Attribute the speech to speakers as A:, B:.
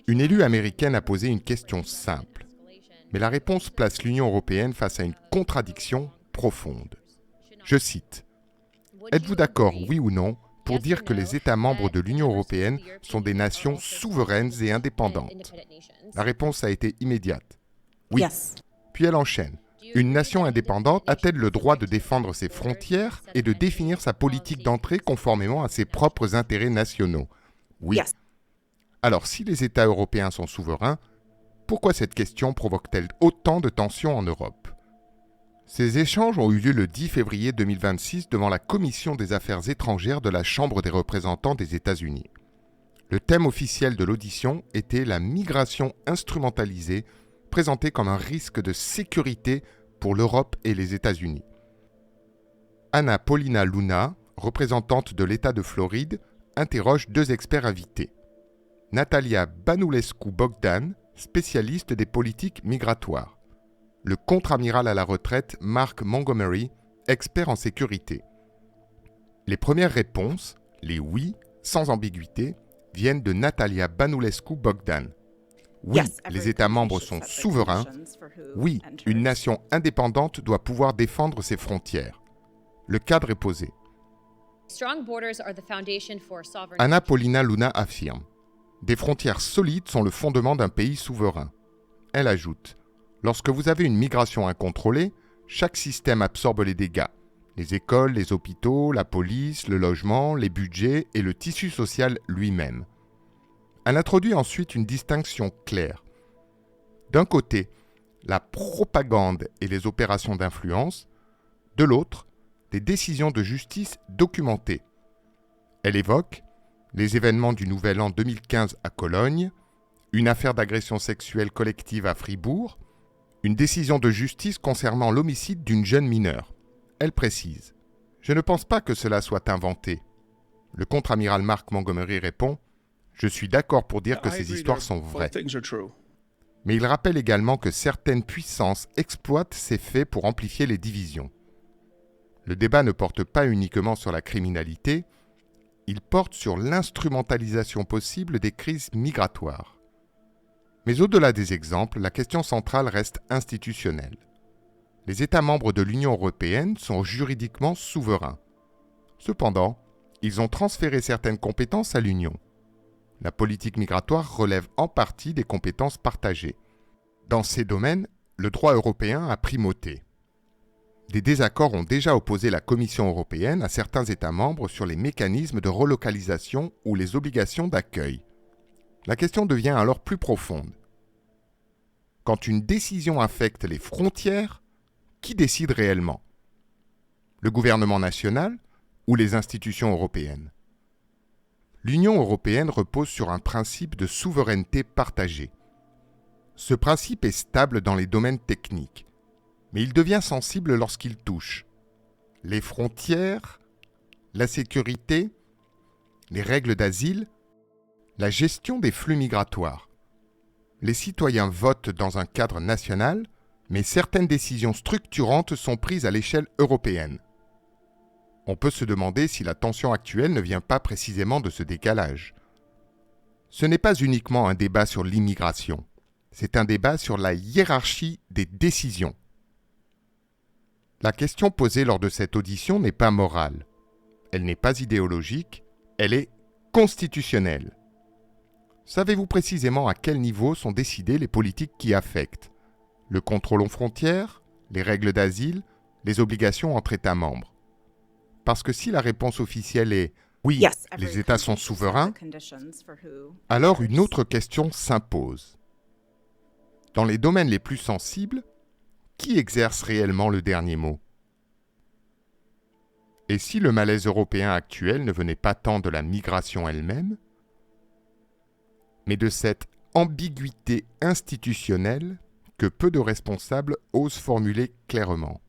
A: Une élue américaine a posé une question simple, mais la réponse place l'Union européenne face à une contradiction profonde. Je cite, « Êtes-vous d'accord, oui ou non, pour dire que les États membres de l'Union européenne sont des nations souveraines et indépendantes ?» La réponse a été immédiate. Oui.
B: Yes.
A: Puis elle enchaîne. Une nation indépendante a-t-elle le droit de défendre ses frontières et de définir sa politique d'entrée conformément à ses propres intérêts nationaux? Oui.
B: Yes.
A: Alors, si les États européens sont souverains, pourquoi cette question provoque-t-elle autant de tensions en Europe? Ces échanges ont eu lieu le 10 février 2026 devant la Commission des Affaires étrangères de la Chambre des représentants des États-Unis. Le thème officiel de l'audition était la migration instrumentalisée, présentée comme un risque de sécurité pour l'Europe et les États-Unis. Anna Paulina Luna, représentante de l'État de Floride, interroge deux experts invités. Natalia Banulescu-Bogdan, spécialiste des politiques migratoires. Le contre-amiral à la retraite Mark Montgomery, expert en sécurité. Les premières réponses, les oui, sans ambiguïté, viennent de Natalia Banulescu-Bogdan. Oui, les États membres sont souverains. Oui, une nation indépendante doit pouvoir défendre ses frontières. Le cadre est posé. Anna Paulina Luna affirme « Des frontières solides sont le fondement d'un pays souverain ». Elle ajoute « Lorsque vous avez une migration incontrôlée, chaque système absorbe les dégâts. Les écoles, les hôpitaux, la police, le logement, les budgets et le tissu social lui-même. » Elle introduit ensuite une distinction claire. D'un côté, la propagande et les opérations d'influence. De l'autre, des décisions de justice documentées. Elle évoque les événements du Nouvel An 2015 à Cologne, une affaire d'agression sexuelle collective à Fribourg, une décision de justice concernant l'homicide d'une jeune mineure. Elle précise « Je ne pense pas que cela soit inventé. » Le contre-amiral Mark Montgomery répond « Je suis d'accord pour dire que ces histoires sont vraies. » Mais il rappelle également que certaines puissances exploitent ces faits pour amplifier les divisions. Le débat ne porte pas uniquement sur la criminalité, il porte sur l'instrumentalisation possible des crises migratoires. Mais au-delà des exemples, la question centrale reste institutionnelle. Les États membres de l'Union européenne sont juridiquement souverains. Cependant, ils ont transféré certaines compétences à l'Union. La politique migratoire relève en partie des compétences partagées. Dans ces domaines, le droit européen a primauté. Des désaccords ont déjà opposé la Commission européenne à certains États membres sur les mécanismes de relocalisation ou les obligations d'accueil. La question devient alors plus profonde. Quand une décision affecte les frontières, qui décide réellement? Le gouvernement national ou les institutions européennes? L'Union européenne repose sur un principe de souveraineté partagée. Ce principe est stable dans les domaines techniques, mais il devient sensible lorsqu'il touche les frontières, la sécurité, les règles d'asile, la gestion des flux migratoires. Les citoyens votent dans un cadre national, mais certaines décisions structurantes sont prises à l'échelle européenne. On peut se demander si la tension actuelle ne vient pas précisément de ce décalage. Ce n'est pas uniquement un débat sur l'immigration, c'est un débat sur la hiérarchie des décisions. La question posée lors de cette audition n'est pas morale. Elle n'est pas idéologique, elle est constitutionnelle. Savez-vous précisément à quel niveau sont décidées les politiques qui affectent le contrôle aux frontières, les règles d'asile, les obligations entre États membres? Parce que si la réponse officielle est « oui, les États sont souverains », alors une autre question s'impose. Dans les domaines les plus sensibles, qui exerce réellement le dernier mot? Et si le malaise européen actuel ne venait pas tant de la migration elle-même, mais de cette ambiguïté institutionnelle que peu de responsables osent formuler clairement?